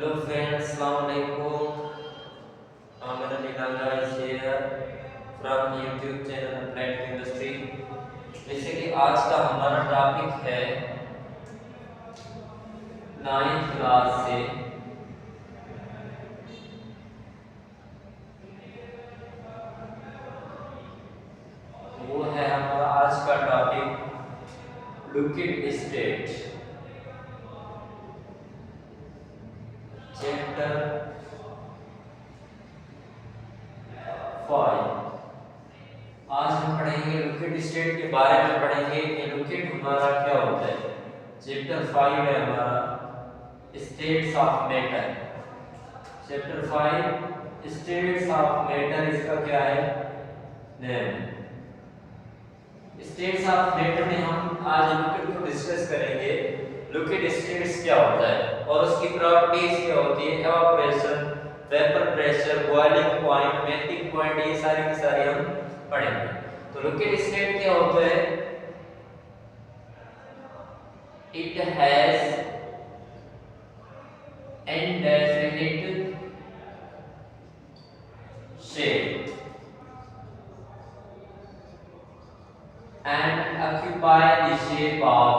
Hello friends, Assalamualaikum. I'm Nilanga is here from YouTube channel Applied Chemistry. जैसे कि आज का हमारा टॉपिक है 9th क्लास से वो है हमारा आज का टॉपिक लिक्विड स्टेट चैप्टर 5। आज हम पढ़ेंगे लिक्विड स्टेट के बारे में पढ़ेंगे कि लिक्विड हमारा क्या होता है। चैप्टर 5 है हमारा states of matter. Chapter 5 states of matter, इसका क्या है नेम। स्टेट्स ऑफ मैटर में हम आज लिक्विड को डिस्कस करेंगे। लिक्विड स्टेट्स क्या होता है और उसकी प्रॉपर्टीज क्या होती है, evaporation, vapour pressure, boiling point, melting point, ये सारी की सारी हम पढ़ेंगे। तो लिक्विड स्टेट क्या होता है, it has indefinite shape and occupy the shape of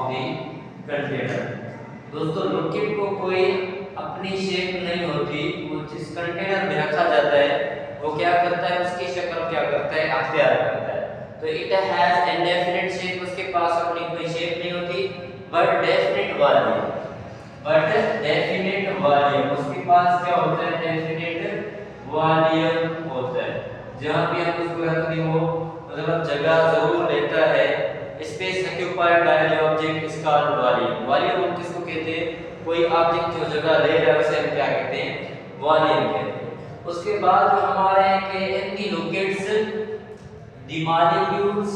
the container। दोस्तों लिक्विड को कोई अपनी शेप नहीं होती, वो जिस कंटेनर में रखा जाता है वो क्या करता है, उसकी शक्ल क्या करता है, अख्तियार करता है। तो इट हैज इंडेफिनिट शेप, उसके पास अपनी कोई शेप नहीं होती, बट डेफिनिट वॉल्यूम उसके पास क्या होता है, डेफिनिट वॉल्यूम होता है। जहां भी हम उसको रख दें वो मतलब जगह जरूर लेता है। Space occupied by the object is called volume. Volume हम किसको कहते हैं, कोई ऑब्जेक्ट जो जगह ले रहा है उसे हम क्या कहते हैं, वॉल्यूम कहते हैं। उसके बाद जो हमारे हैं कि in the liquids the molecules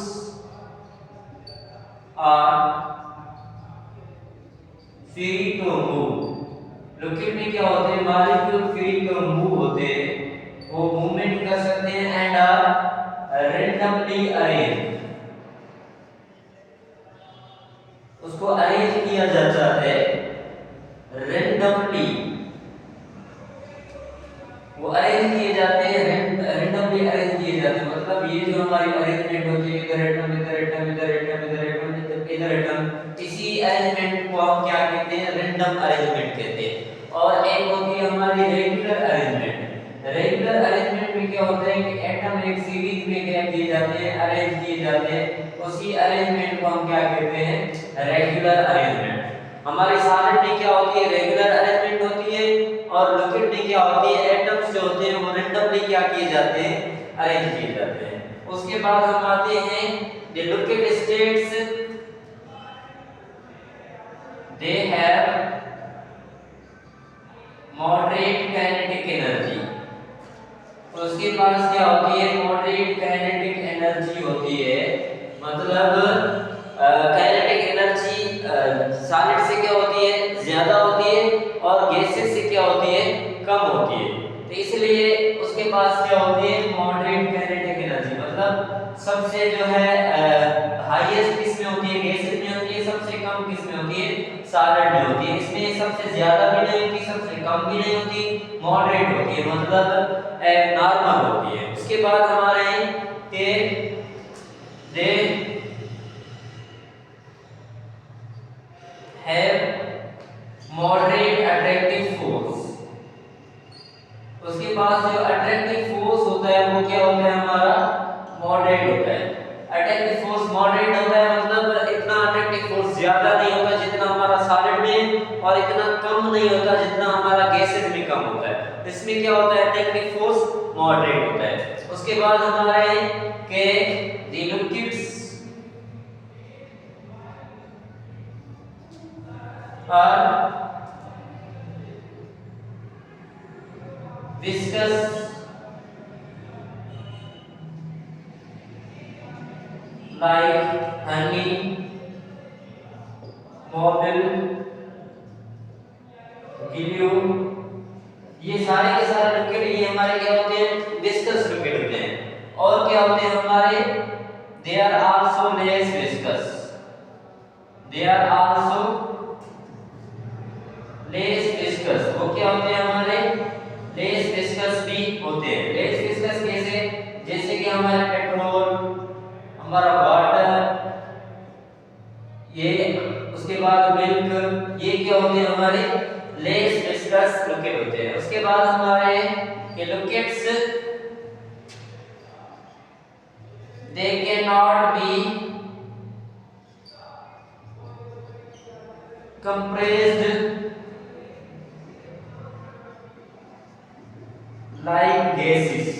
are free to move। Liquid में क्या होते हैं, मॉलिक्यूल फ्री टू मूव होते हैं, वो मूवमेंट कर सकते हैं एंड आर रैंडमली अरेंज, उसको अरेंज किया जाता है रैंडमली, वो अरेंज किए जाते हैं रैंडमली अरेंज किए जाते हैं। मतलब ये जो हमारी अरेंजमेंट होती है, इधर एटम इधर एटम इधर एटम इधर एटम इधर एटम, इसी अरेंजमेंट को हम क्या कहते हैं, रैंडम अरेंजमेंट कहते हैं। और एक होती है हमारी रेगुलर अरेंजमेंट। रेगुलर अरेंजमेंट में क्या होता है कि एटम एक सीरीज में क्या किए जाते हैं, अरेंज किए जाते हैं, उसी अरेंजमेंट को हम क्या कहते हैं, रेगुलर अरेंजमेंट। हमारी सॉलिड में क्या होती है, रेगुलर अरेंजमेंट होती है, और लिक्विड में क्या होती है, एटम्स जो होते हैं वो रैंडमली क्या किए जाते हैं, अरेंज किए जाते हैं। उसके बाद हम आते हैं the liquid states, they have moderate kinetic energy. उसके पास क्या होती है, मॉडरेट काइनेटिक एनर्जी होती है। मतलब काइनेटिक एनर्जी सॉलिड से क्या होती है, ज्यादा होती है, और गैसेस से क्या होती है, कम होती है। तो इसलिए उसके पास क्या होती है, मॉडरेट काइनेटिक एनर्जी। मतलब सबसे जो है हाईएस्ट किस में होती है, गैसेस में होती है, सबसे कम किस में होती है, सॉलिड में होती है। इसमें सबसे ज्यादा भी नहीं होती, सबसे कम भी नहीं होती, मॉडरेट होती है, मतलब नॉर्मल होती है। उसके बाद हमारे हैं कि they have moderate attractive force. उसके पास जो अट्रैक्टिव फोर्स होता है वो क्या होता है, हमारा मॉडरेट होता है। अट्रैक्टिव फोर्स मॉडरेट होता है, मतलब इतना अट्रैक्टिव फोर्स ज्यादा नहीं होता जितना हमारा सॉलिड में, और इतना कम नहीं होता जितना हमारा गैसेस में कम होता है। इसमें क्या होता है, अट्रैक्टिव फोर्स मॉडरेट होता है। उसके बाद हमारा है कि the liquids are viscous like honey, mobile, glue, ये सारे के सारे लिक्विड ये हमारे क्या होते हैं, विस्कस लिक्विड होते हैं। और क्या होते हैं हमारे they are also less viscous, they are also less viscous। वो क्या होते हैं हमारे less viscous भी होते हैं। less viscous कैसे? जैसे कि हमारे पेट्रोल, हमारा वाटर, ये उसके बाद मिल्क, ये क्या होते हैं हमारे लेस विस्कस लिक्विड होते हैं। उसके बाद हमारे ये liquids they can not be compressed like gases.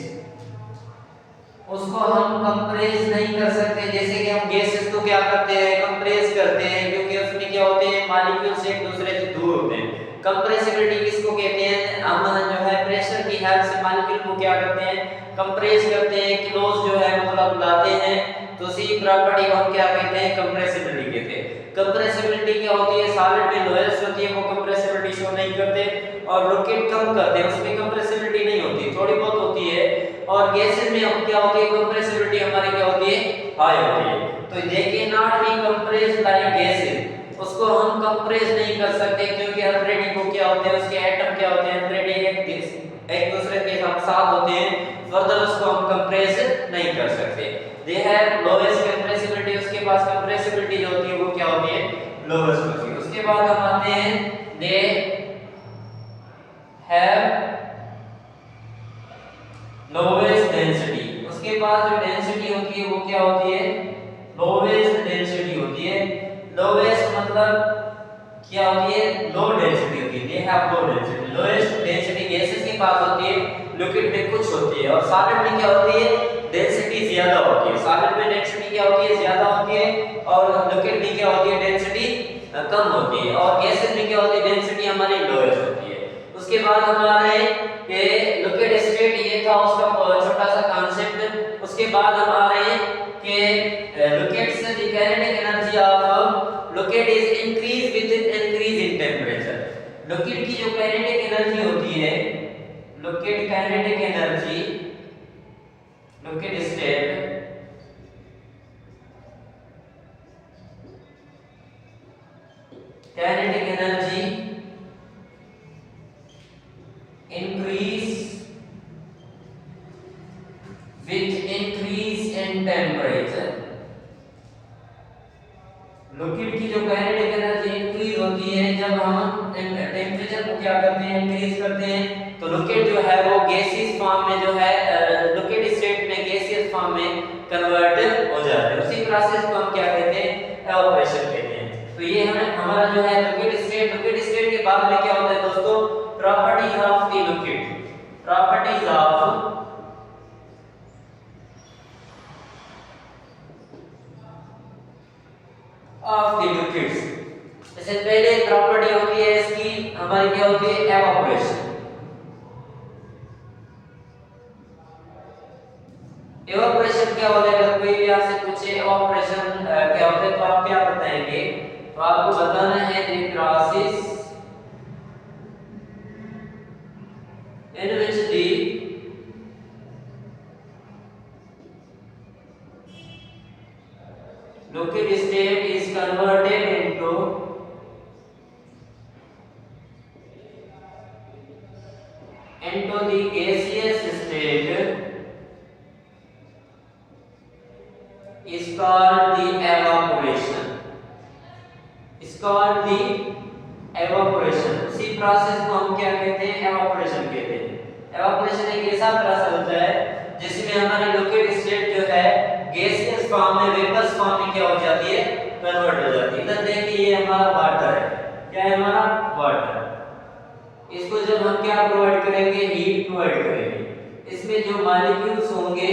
उसको हम कंप्रेस नहीं कर सकते जैसे कि हम गैसेस को क्या करते हैं कंप्रेस करते हैं, क्योंकि उसमें क्या होते हैं मॉलिक्यूल्स एक दूसरे से दूर होते हैं। कंप्रेसिबिलिटी किसको कहते हैं? हम जो है प्रेशर की हेल्प से मॉलिक्यूल को क्या करते हैं कंप्रेस करते हैं, क्लोज जो है मतलब लाते हैं। तो इसी प्रॉपर्टी को हम क्या कहते हैं कंप्रेसिबिलिटी कहते हैं। कंप्रेसिबिलिटी क्या होती है? सॉलिड में लोएस्ट होती है वो कंप्रेसिबिलिटी शो नहीं करते, और लिक्विड कम करते हैं उसमें कंप्रेसिबिलिटी नहीं होती, थोड़ी बहुत होती है। और गैसेस में हम क्या होती है कंप्रेसिबिलिटी हमारी क्या होती है हाई होती है। तो they can not be compressed like gases, उसको हम कंप्रेस नहीं कर सकते क्योंकि ऑलरेडी वो क्या होते हैं उसके एटम क्या होते हैं ऑलरेडी एक दूसरे के साथ होते हैं, फर्दर उसको हम कंप्रेस नहीं कर सकते। दे हैव लोएस्ट कंप्रेसिबिलिटी, उसके पास कंप्रेसिबिलिटी जो होती है वो क्या होती है लोएस्ट होती है। उसके बाद हम आते हैं दे हैव लोवेस्ट डेंसिटी, उसके पास जो डेंसिटी होती है वो क्या होती है लोवेस्ट डेंसिटी होती है। लोवेस्ट मतलब क्या होती है लो डेंसिटी होती है। They have low density, lowest density gases के पास होती है, लिक्विड में कुछ होती है, और सॉलिड में क्या होती है डेंसिटी ज्यादा होती है। सॉलिड में डेंसिटी क्या होती है ज्यादा होती है, और लिक्विड में क्या होती है डेंसिटी कम होती है, और गैसेस में क्या होती है डेंसिटी हमारी लोएस्ट होती है। उसके बाद हमारे ये लिक्विड स्टेट ये था उसका छोटा सा कांसेप्ट। उसके बाद हम आ रहे हैं कि liquids the kinetic energy of liquid is increase with increase in temperature. Liquid की जो काइनेटिक एनर्जी होती है, liquid kinetic energy, liquid state kinetic energy increase with increase in temperature। Liquid की जो काइनेटिक एनर्जी इंक्रीज होती है जब हम टेंपरेचर को क्या करते हैं इंक्रीज करते हैं, तो लिक्विड जो है वो गैसियस फॉर्म में जो है लिक्विड स्टेट में गैसियस फॉर्म में कन्वर्ट हो जाता है। उसी प्रोसेस को हम क्या कहते हैं एवापोरेशन कहते हैं। तो ये हमारा जो है लिक्विड स्टेट के बाद में क्या होता है दोस्तों properties of the liquid, properties of the liquids। जैसे पहले प्रॉपर्टी होती है इसकी हमारी क्या होती है एवापोरेशन। एवापोरेशन क्या होता है? अगर कोई भी आपसे पूछे एवापोरेशन क्या होता है तो आप क्या बताएंगे? तो आपको बताना है the process in which the liquid state is converted into the gaseous state is called the evaporation, is called the evaporation। उसी प्रोसेस को हम क्या कहते हैं एवापोरेशन कहते हैं। एवापोरेशन एक ऐसा प्रोसेस होता है जिसमें हमारी लिक्विड स्टेट जो है गैसियस फॉर्म में वेपर्स फॉर्म में क्या हो जाती है कन्वर्ट हो जाती है। इधर देखिए ये हमारा वाटर है, क्या है हमारा वाटर। इसको जब हम क्या प्रोवाइड करेंगे हीट प्रोवाइड करेंगे, इसमें जो मॉलिक्यूल्स होंगे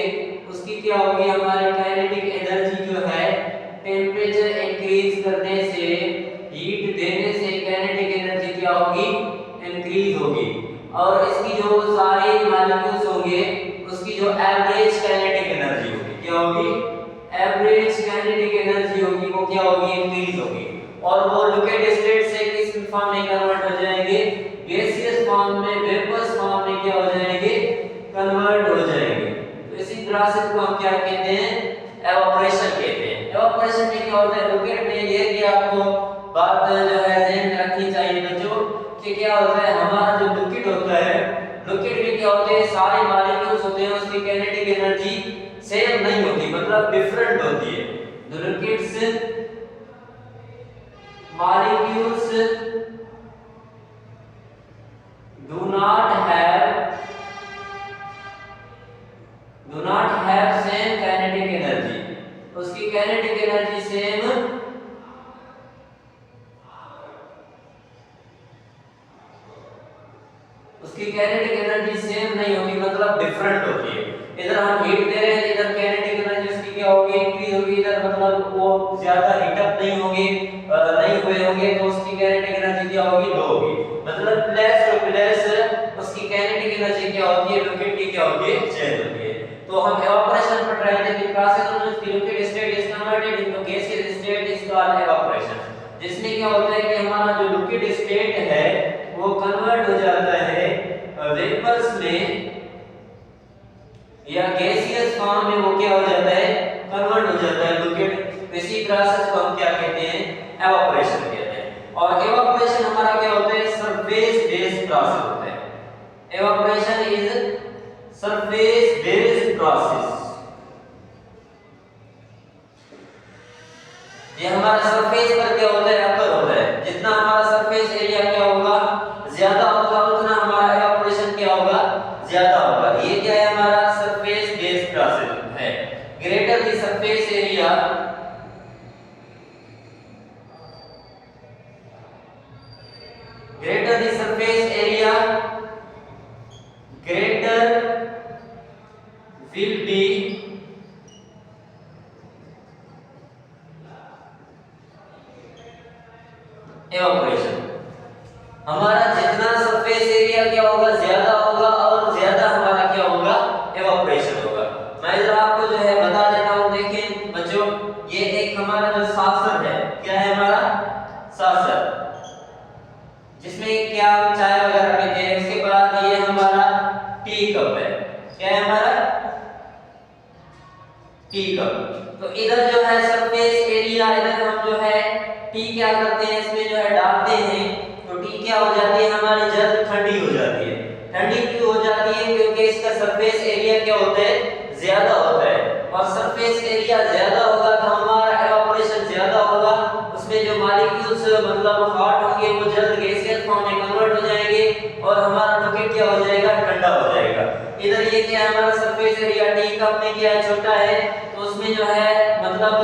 उसकी क्या होगी हमारी काइनेटिक एनर्जी जो है टेंपरेचर इंक्रीज करने से हीट देने से काइनेटिक एनर्जी क्या होगी इंक्रीज होगी, और इसकी जो सारे मॉलिक्यूल्स होंगे उसकी जो एवरेज काइनेटिक एनर्जी होगी क्या होगी एवरेज काइनेटिक एनर्जी होगी वो क्या होगी इंक्रीज होगी, और वो लिक्विड स्टेट से किस फॉर्म में कन्वर्ट हो जाएंगे गैसियस फॉर्म में वेपर्स फॉर्म में क्या हो जाएंगे कन्वर्ट हो जाएंगे। तो इसी प्रोसेस को हम क्या कहते हैं एवापोरेशन क्या होता है लिक्विड में, ये भी आपको बात जो है ध्यान में रखनी चाहिए बच्चों कि क्या होता है हमारा जो लिक्विड होता है, लिक्विड में क्या होते हैं सारे मॉलिक्यूल्स होते हैं उसकी काइनेटिक एनर्जी सेम नहीं होती, मतलब डिफरेंट होती है। The liquids molecules do not have same kinetic energy, उसकी kinetic energy सेम उसकी काइनेटिक एनर्जी सेम नहीं होगी, मतलब डिफरेंट होती है। इधर हम हीट दे रहे हैं, इधर काइनेटिक एनर्जी उसकी क्या होगी इंक्रीज होगी, इधर मतलब वो ज्यादा हीट अप नहीं होगी, नहीं हुए होंगे तो उसकी काइनेटिक एनर्जी क्या होगी लो होगी, मतलब प्लस और प्लस उसकी काइनेटिक एनर्जी क्या होती है लिक्विड की क्या होती है चेंज होती है। तो हम इवेपोरेशन पढ़ रहे थे कि process in which liquid state is converted into gaseous state is called evaporation, जिसमें क्या होता है कि हमारा जो लिक्विड स्टेट है वो कन्वर्ट हो जाता है वेपर्स में या गैसियस फॉर्म में, वो क्या हो जाता है कन्वर्ट हो जाता है लिक्विड। इसी प्रोसेस को हम क्या कहते हैं इवेपोरेशन कहते हैं। और इवेपोरेशन हमारा क्या होता है सरफेस बेस्ड प्रोसेस होता है। Evaporation is surface based process, ये हमारा सरफेस पर क्या होता है अकर होता है, जितना हमारा सरफेस एरिया क्या होगा ज्यादा होगा उतना हमारा इवेपोरेशन क्या होगा ज्यादा होगा। ये क्या है हमारा सरफेस बेस्ड प्रोसेस है। Greater the surface area greater will be evaporation। हमारा जितना सरफेस एरिया क्या होगा ज्यादा होगा और ज्यादा हमारा क्या होगा इवेपोरेशन होगा। मैं इधर आपको जो है बता देता हूं, देखें बच्चों ये एक हमारा जो सासर है, क्या है हमारा सासर, जिसमें क्या हम चाय वगैरह पीते हैं। उसके बाद ये हमारा टी कप है, क्या है हमारा टी कप। तो इधर जो है सरफेस एरिया, इधर हम जो है टी क्या करते हैं इसमें जो है डालते हैं, तो टी क्या हो जाती है हमारी जल्द ठंडी हो जाती है। ठंडी क्यों हो जाती है क्योंकि इसका सरफेस एरिया क्या होता है ज्यादा होता है, और सरफेस एरिया ज्यादा होगा तो हमारा इवेपोरेशन ज्यादा होगा, उसमें जो मॉलिक्यूल्स मतलब हॉट होंगे वो जल्द गैसियस फॉर्म में कन्वर्ट हो जाएंगे और हमारा लिक्विड क्या हो जाएगा ठंडा हो जाएगा। इधर ये क्या है हमारा सरफेस एरिया टी कप में क्या है छोटा है, तो उसमें जो है मतलब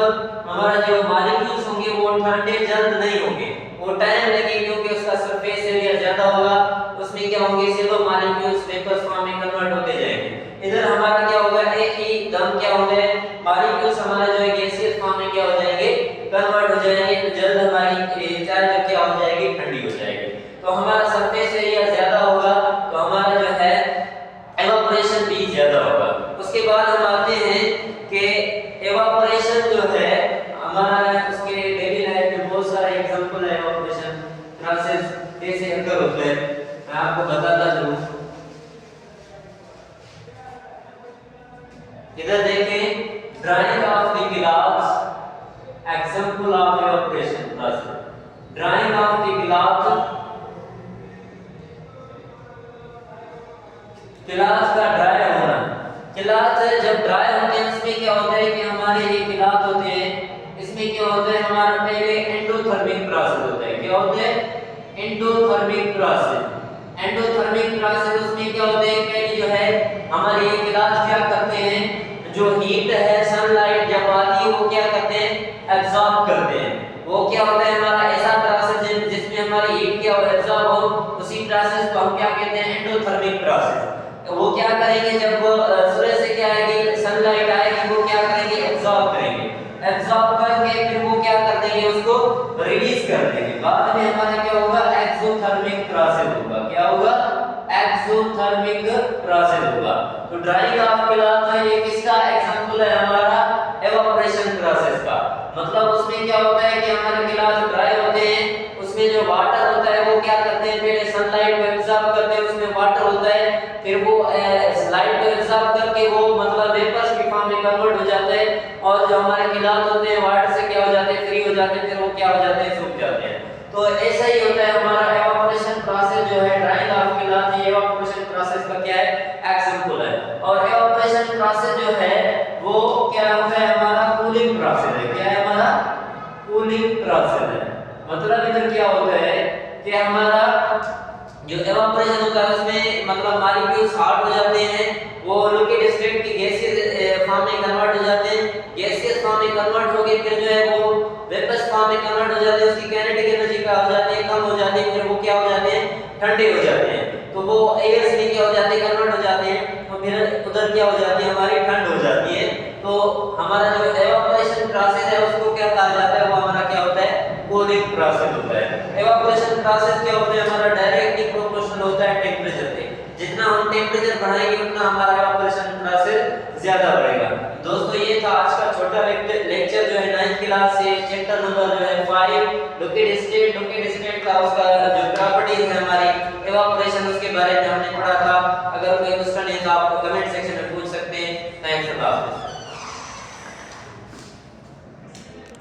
हमारा जो मॉलिक्यूल्स होंगे वो ठंडे जल्द नहीं होंगे, वो टाइम लगेगा क्योंकि उसका सरफेस एरिया ज्यादा होगा, उसमें क्या होंगे सिर्फ मॉलिक्यूल्स वेपर्स फॉर्म में कन्वर्ट होते जाएंगे। इधर हमारा क्या होगा एक ही दम क्या होगा मॉलिक्यूल्स हमारा जो है गैसियस फॉर्म में क्या हो जाएंगे कन्वर्ट हो जाएंगे, तो जल्द हमारी चाय जो क्या हो जाएगी ठंडी हो जाएगी। तो हमारा सरफेस एरिया ज्यादा होगा तो हमारा जो है इवेपोरेशन भी ज्यादा होगा। उसके बाद हम आते हैं कि इवेपोरेशन जो है हमारा उसके डेली लाइफ में बहुत सारे एग्जांपल है इवेपोरेशन प्रोसेस कैसे अकर होता है, मैं आपको बताता चलूं। इधर देखें ड्राइंग ऑफ द गिलास, example of evaporation process. Drying of the गिलास, गिलास का ड्राई होना। गिलास जब ड्राई होते हैं इसमें क्या होता है कि हमारे ये गिलास होते हैं इसमें क्या होता है हमारा पहले एंडोथर्मिक प्रोसेस होता है। क्या होता है एंडोथर्मिक प्रोसेस। एंडोथर्मिक प्रोसेस उसमें क्या होता है पहले जो है हमारे ये गिलास क्या करते हैं जो हीट है सनलाइट जब आती है वो क्या करते हैं एब्जॉर्ब करते हैं। वो क्या होता है हमारा ऐसा प्रोसेस जिसमें हमारी हीट क्या हो एब्जॉर्ब हो, उसी प्रोसेस को हम क्या कहते हैं एंडोथर्मिक प्रोसेस। तो वो क्या करेंगे जब वो सूरज से क्या आएगी सनलाइट आएगी वो क्या करेंगे एब्जॉर्ब करेंगे, एब्जॉर्ब करके फिर वो क्या कर देंगे उसको रिलीज कर देंगे। बाद में हमारा क्या होगा एक्सोथर्मिक प्रोसेस होगा। क्या होगा एक्सोथर्मिक प्रोसेस होगा। तो ड्राइंग ऑफ गिलास ये किसका एग्जांपल है हमारा इवेपोरेशन प्रोसेस का। मतलब उसमें क्या होता है कि हमारे गिलास ड्राई होते हैं उसमें जो वाटर होता है वो क्या करते हैं पहले सनलाइट को एब्जॉर्ब करते हैं, उसमें वाटर होता है फिर वो लाइट को एब्जॉर्ब करके वो मतलब वेपर्स की फॉर्म में कन्वर्ट हो जाते हैं और जो हमारे गिलास होते हैं वाटर से क्या हो जाते हैं जाते फिर वो क्या हो जाते हैं, सूख जाते हैं। तो ऐसा ही होता है हमारा एवापोरेशन प्रोसेस जो है ड्राइंग ऑफ गिलास, ये एवापोरेशन प्रोसेस का क्या है, एग्जांपल है। और एवापोरेशन प्रोसेस जो है वो क्या होता है, हमारा कूलिंग प्रोसेस है। क्या है हमारा, कूलिंग प्रोसेस है। मतलब इधर क्या होता है कि हमारा जो एवापोरेशन होता है उसमें मतलब मॉलिक्यूल्स हार्ड हो जाते हैं, वो लिक्विड स्टेट की गैसियस फॉर्म में कन्वर्ट हो जाते हैं, गैसियस फॉर्म में कन्वर्ट हो गए फिर जो है वो वेपर्स फॉर्म में कन्वर्ट हो जाते हैं, उसकी काइनेटिक एनर्जी क्या हो जाती है, कम हो जाती है, फिर वो क्या हो जाते हैं, ठंडे हो जाते हैं। तो वो एयर से क्या हो जाते हैं, कन्वर्ट हो जाते हैं, तो फिर उधर क्या हो जाती है, हमारी ठंड हो जाती है। तो हमारा जो एवापोरेशन प्रोसेस है उसको क्या कहा जाता है, वो हमारा क्या होता है, कूलिंग प्रोसेस होता है। एवापोरेशन प्रोसेस क्या होता है, हमारा डायरेक्टली प्रोपोर्शनल होता है टेंपरेचर से। जितना हम टेंपरेचर बढ़ाएंगे उतना हमारा एवापोरेशन प्रोसेस ज्यादा बढ़ेगा। दोस्तों ये था आज का छोटा लेक्चर जो है 9th क्लास से, चैप्टर नंबर जो है 5 लिक्विड स्टेट का उसका जो प्रॉपर्टीज है हमारी एवापोरेशन, उसके बारे में हमने पढ़ा था। अगर कोई क्वेश्चन है तो आप कमेंट सेक्शन में पूछ सकते हैं। Thanks a lot.